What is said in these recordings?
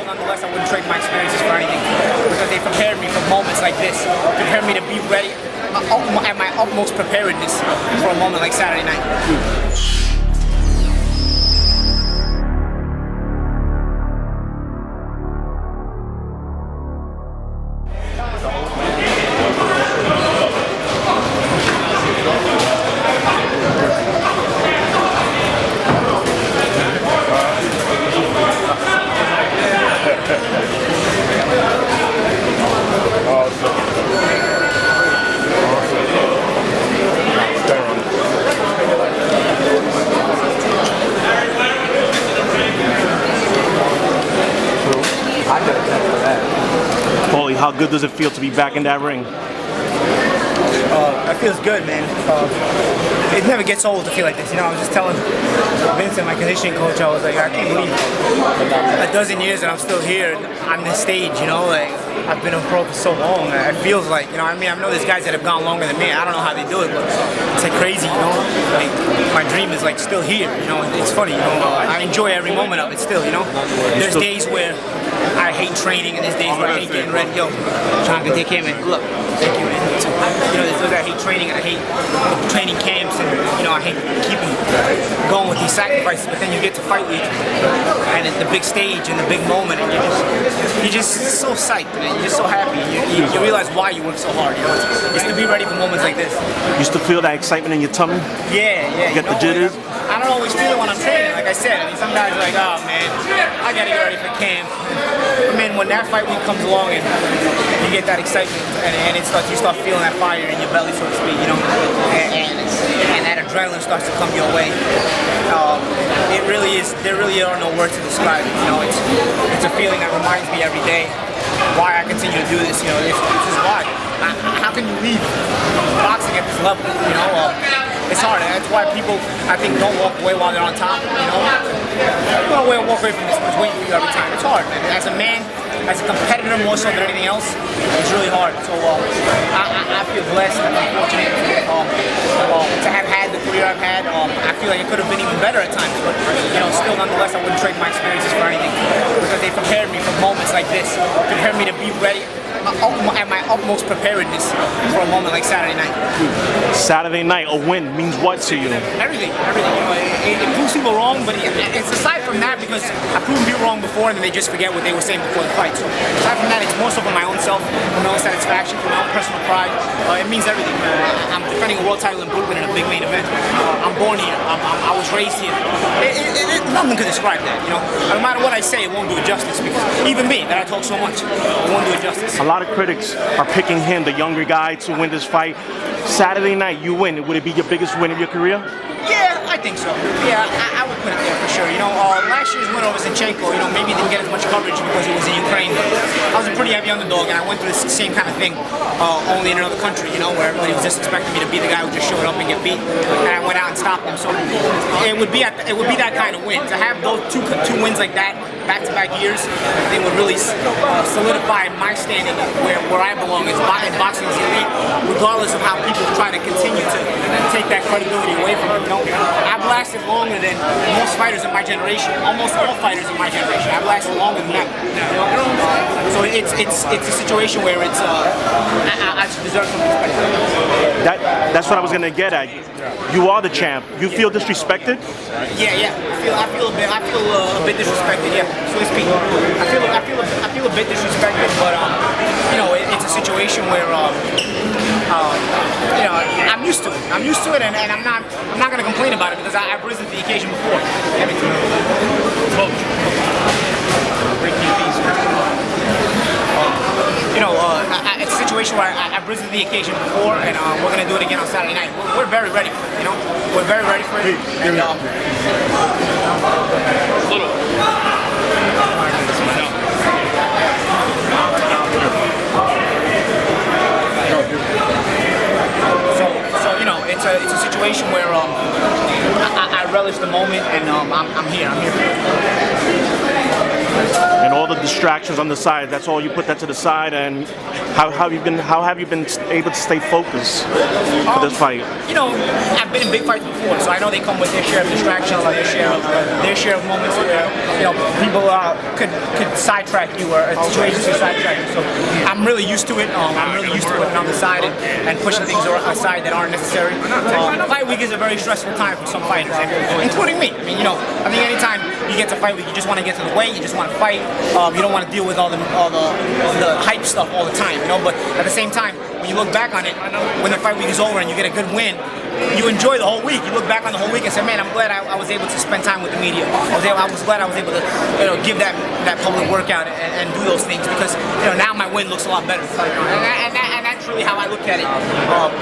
still, nonetheless, I wouldn't trade my experiences for anything because they prepared me for moments like this, prepared me to be ready at my utmost preparedness for a moment like Saturday night. Paulie, how good does it feel to be back in that ring? It feels good, man. It never gets old to feel like this. You know, I was just telling Vincent, my conditioning coach, I was like, I can't believe a dozen years that I'm still here on this stage, you know, like I've been a pro for so long. It feels like, you know what I mean? I know there's guys that have gone longer than me. I don't know how they do it, but it's like crazy, you know? Like, my dream is like still here, you know? It's funny, you know? I enjoy every moment of it still, you know? There's days where I hate training and there's days where I hate getting ready. Yo, John, good take care, man. Good luck. Thank you, man. You know, there's days I hate training and I hate training camps and, you know, I hate keeping going with these sacrifices, but then you get to fight week and at the big stage and the big moment and you're just so psyched, man. You're just so happy. You realize why you work so hard, you know? It's to be ready for moments like this. You still feel that excitement in your tummy? Yeah. You get the jitters? I don't always feel it when I'm training, like I said. I mean, some guys are like, oh man, I gotta get ready for camp. But man, when that fight week comes along and you get that excitement and you start feeling that fire in your belly, so to speak, you know, and that adrenaline starts to come your way. It really is. There really are no words to describe it. You know, it's a feeling that reminds me every day why I continue to do this. You know, it's just why. How can you leave boxing at this level? You know, it's hard. That's why people, I think, don't walk away while they're on top. You know, you don't walk away from this. It's waiting for you every time. It's hard, man. As a man, as a competitor, more so than anything else, it's really hard. So I feel blessed and fortunate to have had the career I've had. I feel like it could have been even better at times, but you know, still, nonetheless, I wouldn't trade my experiences for anything because they prepared me for moments like this, prepared me to be ready at my utmost preparedness for a moment like Saturday night. Saturday night, a win means what to you? Everything. You know, it proves people wrong, but it's aside from that because I've proven people wrong before and then they just forget what they were saying before the fight. So aside from that, it's more so for my own self, for my own satisfaction, for my own personal pride. It means everything. I'm defending a world title in Brooklyn in a big main event. I'm born here. I was raised here. Nothing could describe that. You know, no matter what I say, it won't do it justice because even me, that I talk so much, it won't do it justice. A lot of critics are picking him, the younger guy, to win this fight. Saturday night, you win. Would it be your biggest win of your career? Yeah, I think so. Yeah, I would put it there for sure. You know, last year's win over Zinchenko, you know, maybe didn't get as much coverage because it was in Ukraine. But I was a pretty heavy underdog, and I went through the same kind of thing, only in another country, you know, where everybody was just expecting me to be the guy who just showed up and get beat, and I went out and stopped them. So it would be that kind of win. To have those two wins like that, back-to-back years, they would really solidify my standing where I belong in boxing as elite, regardless of how people try to continue to take that credibility away from me. You know, I've lasted longer than most fighters in my generation, almost all fighters in my generation. I've lasted longer than that. You know? So it's a situation where it's I deserve some respect. That's what I was gonna get at. You are the champ. You feel disrespected? Yeah. I feel a bit disrespected. Yeah, so to speak. I feel a bit disrespected, but you know, it's a situation where you know, I'm used to it. And I'm not gonna complain about it because I've risen to the occasion before. You know, it's a situation where I've risen to the occasion before, and we're gonna do it again on Saturday night. We're very ready for it. You know, we're very ready for it. And, so you know, it's a situation where I relish the moment, and I'm here. I'm here for it. And all the distractions on the side, that's all you put that to the side, and how have you been able to stay focused for this fight? You know, I've been in big fights before, so I know they come with their share of distractions, their share of moments where, you know, people could sidetrack you, or situations could sidetrack you. So I'm really used to it. I'm really used to putting on the side and pushing things aside that aren't necessary. Fight week is a very stressful time for some fighters, including me. I mean, you know, I think anytime you get to fight week, you just want to get to the weight, you just want to fight. You don't want to deal with all the hype stuff all the time, you know. But at the same time, when you look back on it, when the fight week is over and you get a good win, you enjoy the whole week. You look back on the whole week and say, man, I'm glad I was able to spend time with the media. I was glad I was able to, you know, give that public workout and do those things, because, you know, now my win looks a lot better. And that's really how I look at it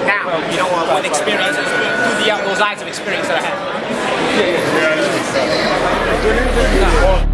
now, you know, with experience, through those eyes of experience that I have.